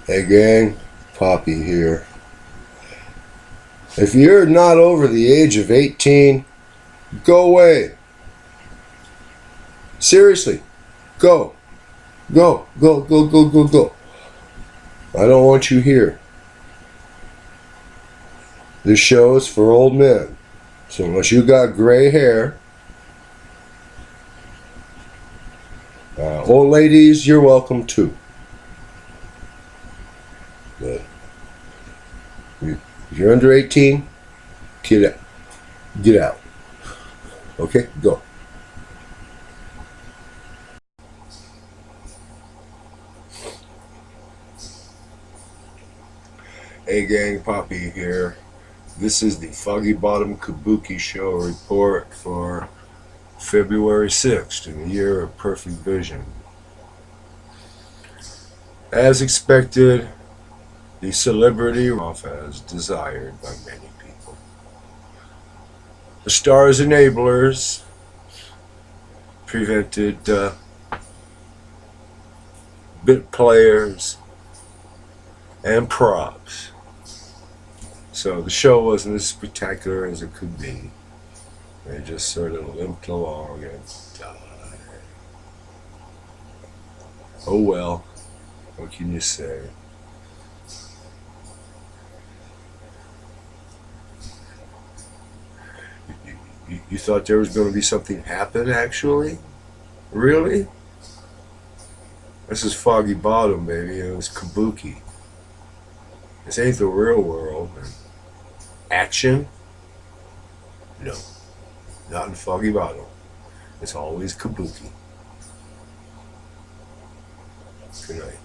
Hey gang, Poppy here. If you're not over the age of 18, go away. Seriously, go. Go, go, go, go, go, go. I don't want you here. This show is for old men. So unless you got gray hair, old ladies, you're welcome too. But if you're under 18, get out. Get out. Okay, go. Hey gang, Poppy here. This is the Foggy Bottom Kabuki Show report for February 6th in the year of perfect vision. As expected, the celebrity off as desired by many people. The star's enablers prevented bit players and props. So the show wasn't as spectacular as it could be. They just sort of limped along and died. Oh well, what can you say? You thought there was going to be something happen, actually? Really? This is Foggy Bottom, baby. It was kabuki. This ain't the real world. Action? No. Not in Foggy Bottom. It's always kabuki. Good night.